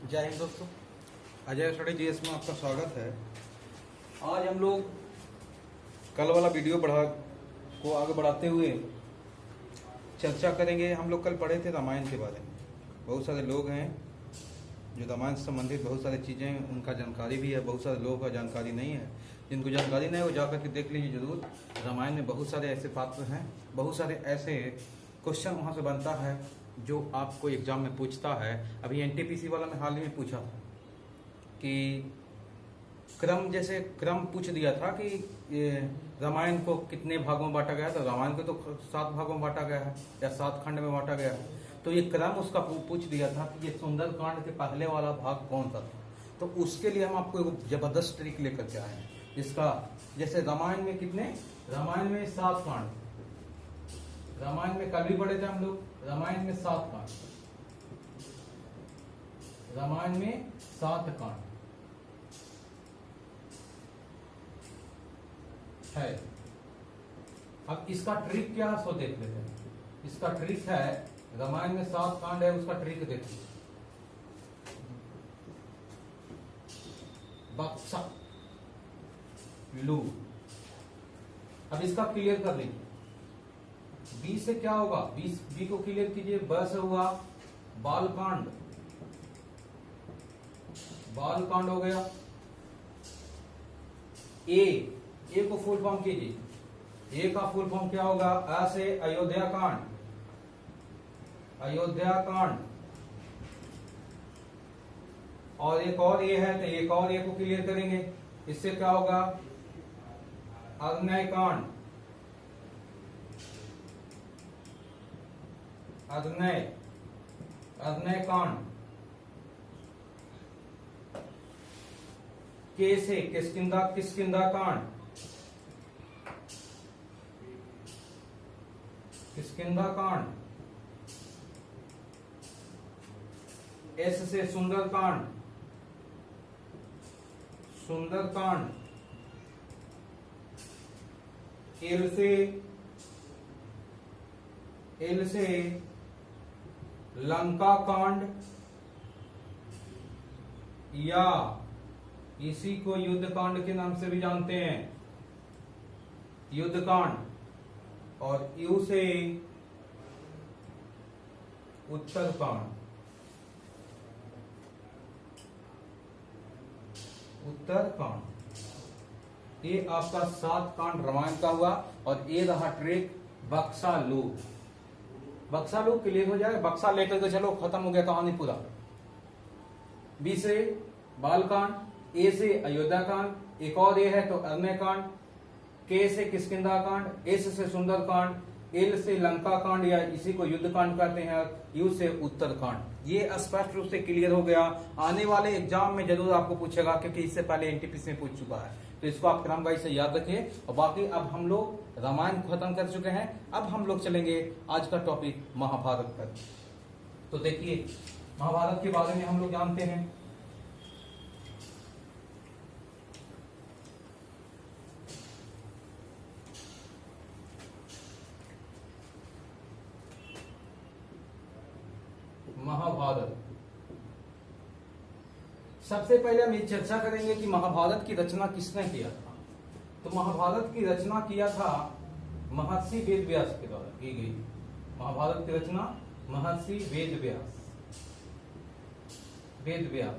जय हिंद दोस्तों, Ajay study GS में आपका स्वागत है। आज हम लोग कल वाला वीडियो को आगे बढ़ाते हुए चर्चा करेंगे। हम लोग कल पढ़े थे रामायण के बारे में। बहुत सारे लोग हैं जो रामायण से संबंधित बहुत सारी चीज़ें उनका जानकारी भी है, बहुत सारे लोगों का जानकारी नहीं है। जिनको जानकारी नहीं है वो जाकर के देख लीजिए जरूर। रामायण में बहुत सारे ऐसे पात्र हैं, बहुत सारे ऐसे क्वेश्चन वहाँ से बनता है जो आपको एग्जाम में पूछता है। अभी एनटीपीसी वाला में हाल ही में पूछा था कि क्रम पूछ दिया था कि रामायण को कितने भागों में बांटा गया। तो रामायण को तो 7 भागों में बांटा गया है या 7 खंड में बांटा गया है। तो ये क्रम उसका पूछ दिया था कि ये सुंदरकांड के पहले वाला भाग कौन सा था। तो उसके लिए हम आपको एक जबरदस्त ट्रिक लेकर के आए हैं। इसका जैसे रामायण में रामायण में 7 कांड, रामायण में कल भी पढ़े थे हम लोग। रामायण में 7 कांड, रामायण में 7 कांड है। अब इसका ट्रिक क्या है सो देख लेते हैं। इसका ट्रिक है, रामायण में 7 कांड है, उसका ट्रिक देखिए। बक्सा लू। अब इसका क्लियर कर लीजिए। बी से क्या होगा, बी को क्लियर कीजिए। ब से हुआ बालकांड, बालकांड हो गया। ए को फुल फॉर्म कीजिए। ए का फुल फॉर्म क्या होगा, अ से अयोध्या कांड, अयोध्या कांड। और एक और ए है तो एक और ए को क्लियर करेंगे। इससे क्या होगा, अग्नय कांड, अग्नय कांड। के से किष्किंधा कांड, किष्किंधा कांड। एस से सुंदरकांड, सुंदरकांड। एल से लंका कांड, या इसी को युद्ध कांड के नाम से भी जानते हैं, युद्ध कांड। और यू से उत्तर कांड, उत्तर कांड। ये आपका 7 कांड रामायण का हुआ। और ये रहा ट्रिक बक्सालू। बक्सालू क्लियर हो जाए, बक्सा लेकर के चलो, खत्म हो गया कहानी पूरा। बी से बालकांड, ए से अयोध्या कांड, एक और ए है तो अग्नय कांड। के से किष्किंधा कांड, एस से सुंदर कांड, एल से लंका कांड या इसी को युद्ध कांड कहते हैं, यू से उत्तर कांड। ये स्पष्ट रूप से क्लियर हो गया। आने वाले एग्जाम में जरूर आपको पूछेगा क्योंकि इससे पहले एनटीपीसी में पूछ चुका है। तो इसको आप क्रम वाइज से याद रखिए। और बाकी अब हम लोग रामायण खत्म कर चुके हैं। अब हम लोग चलेंगे आज का टॉपिक महाभारत पर। तो देखिए, महाभारत के बारे में हम लोग जानते हैं। महाभारत, सबसे पहले हम ये चर्चा करेंगे कि महाभारत की रचना किसने किया था। तो महाभारत की रचना किया था महर्षि वेदव्यास के द्वारा की गई। महाभारत की रचना महर्षि वेदव्यास।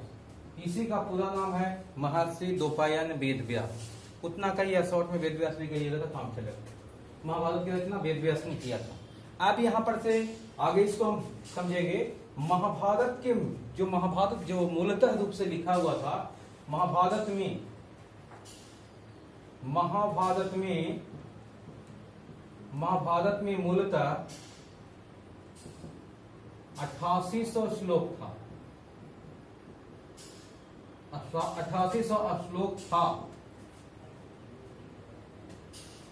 इसी का पूरा नाम है महर्षि द्वैपायन वेदव्यास। उतना का ही शॉर्ट में वेदव्यास भी कहिएगा तो काम चलेगा। महाभारत की रचना वेदव्यास ने किया था। अब यहाँ पर से आगे इसको हम समझेंगे। महाभारत जो मूलतः रूप से लिखा हुआ था, महाभारत में मूलतः 8800 श्लोक था। 8800 श्लोक था।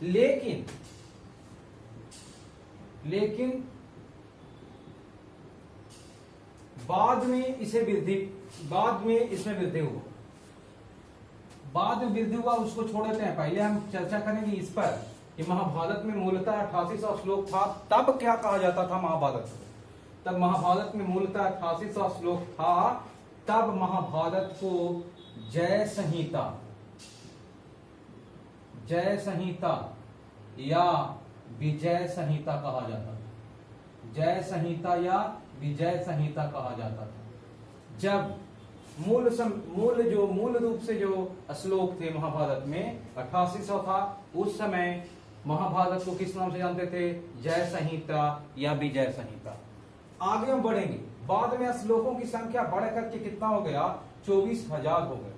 लेकिन बाद में इसमें वृद्धि हुआ। बाद में वृद्धि हुआ उसको छोड़ देते हैं। पहले हम चर्चा करेंगे इस पर कि महाभारत में मूलतः 8800 श्लोक था। तब क्या कहा जाता था महाभारत को? तब महाभारत में मूलतः 8800 श्लोक था। तब महाभारत को जय संहिता या विजय संहिता कहा जाता था। जय संहिता या विजय संहिता कहा जाता था। जब मूल रूप से जो श्लोक थे महाभारत में 8800 था, उस समय महाभारत को किस नाम से जानते थे? जय संहिता या विजय संहिता। आगे हम बढ़ेंगे, बाद में श्लोकों की संख्या बढ़ करके कितना हो गया? 24,000 हो गए।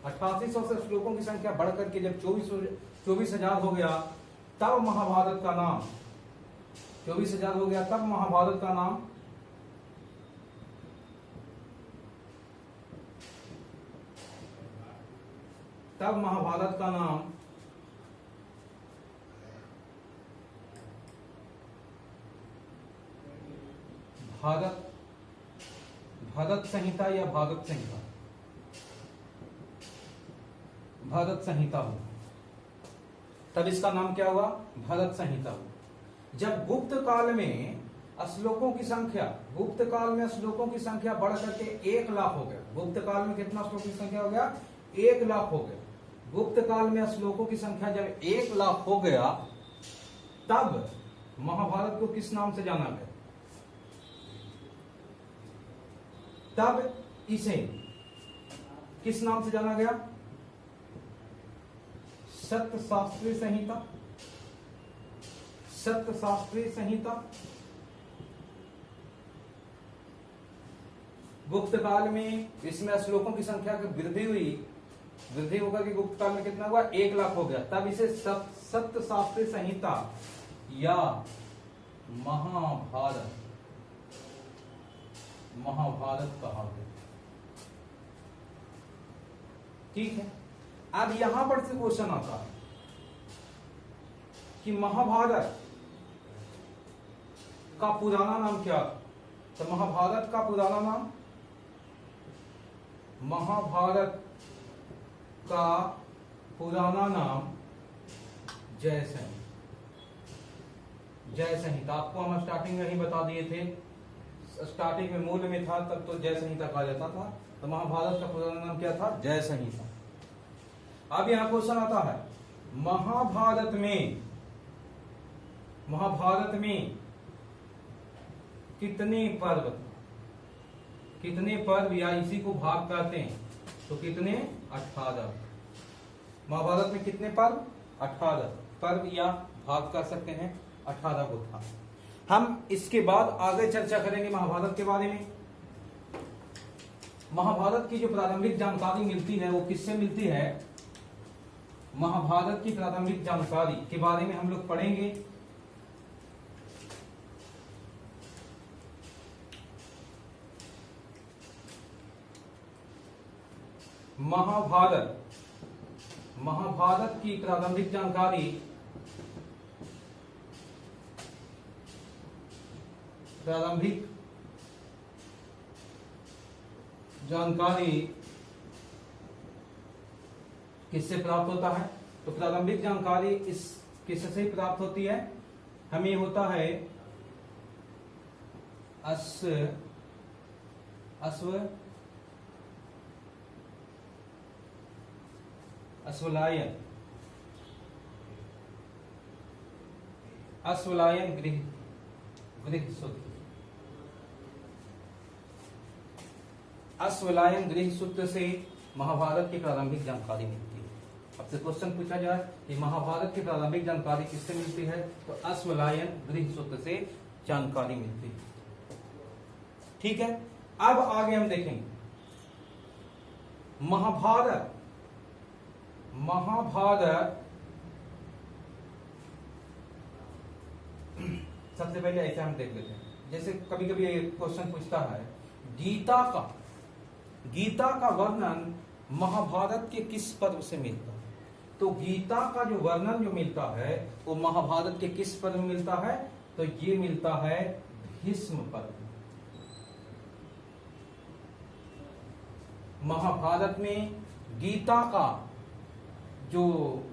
8800 से श्लोकों की संख्या बढ़ करके जब 24,000 हो गया, तब महाभारत का नाम 24,000 हो गया, तब महाभारत का नाम भारत संहिता या भारत संहिता हो। तब इसका नाम क्या हुआ? भारत संहिता हुआ। जब गुप्त काल में श्लोकों की संख्या बढ़ करके 1 लाख हो गया। गुप्त काल में कितना श्लोकों की संख्या हो गया? 1 लाख हो गया। गुप्त काल में श्लोकों की संख्या जब 1 लाख हो गया, तब महाभारत को किस नाम से जाना गया? तब इसे किस नाम से जाना गया? सत्यशास्त्री संहिता। गुप्त काल में इसमें श्लोकों की संख्या की वृद्धि होकर के गुप्त काल में कितना हुआ? 1 लाख हो गया। तब इसे सत्यशास्त्री संहिता या महाभारत कहा गया। ठीक है। अब यहां पर से क्वेश्चन आता है कि महाभारत का पुराना नाम क्या था? तो महाभारत का पुराना नाम जय संहिता। आपको हम स्टार्टिंग में ही बता दिए थे। स्टार्टिंग में मूल में था तब तो जय संहिता कहा जाता था। तो महाभारत का पुराना नाम क्या था? जय संहिता। अब यहां क्वेश्चन आता है, महाभारत में कितने पर्व या इसी को भाग कहते हैं? तो कितने? 18। महाभारत में कितने पर्व? 18 पर्व या भाग कर सकते हैं, 18 को था। हम इसके बाद आगे चर्चा करेंगे महाभारत के बारे में। महाभारत की जो प्रारंभिक जानकारी मिलती है वो किससे मिलती है? महाभारत की प्रारंभिक जानकारी के बारे में हम लोग पढ़ेंगे। महाभारत की प्रारंभिक जानकारी किससे प्राप्त होता है? तो प्रारंभिक जानकारी किससे प्राप्त होती है? हमें होता है अश्वलायन गृह सूत्र से महाभारत की प्रारंभिक जानकारी मिलती है। अब से क्वेश्चन पूछा जाए कि महाभारत की प्रारंभिक जानकारी किससे मिलती है? तो अश्वलायन गृह सूत्र से जानकारी मिलती है। ठीक है। अब आगे हम देखेंगे महाभारत सबसे पहले ऐसे हम देख लेते हैं। जैसे कभी कभी क्वेश्चन पूछता है गीता का वर्णन महाभारत के किस पर्व से मिलता है? तो गीता का जो वर्णन जो मिलता है वो महाभारत के किस पर्व में मिलता है? तो ये मिलता है भीष्म पर्व। महाभारत में गीता का जो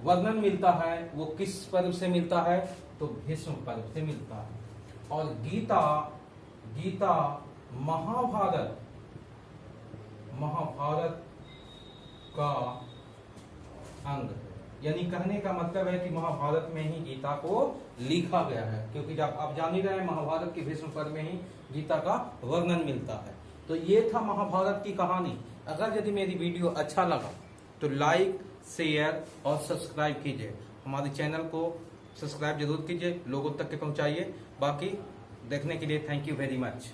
वर्णन मिलता है वो किस पर्व से मिलता है? तो भीष्म पर्व से मिलता है। महाभारत का अंग। यानी कहने का मतलब है कि महाभारत में ही गीता को लिखा गया है, क्योंकि जब आप जान ही रहे हैं महाभारत के भीष्म पर्व में ही गीता का वर्णन मिलता है। तो ये था महाभारत की कहानी। अगर यदि मेरी वीडियो अच्छा लगा तो लाइक, शेयर और सब्सक्राइब कीजिए। हमारे चैनल को सब्सक्राइब जरूर कीजिए, लोगों तक के पहुंचाइए। बाकी देखने के लिए थैंक यू वेरी मच।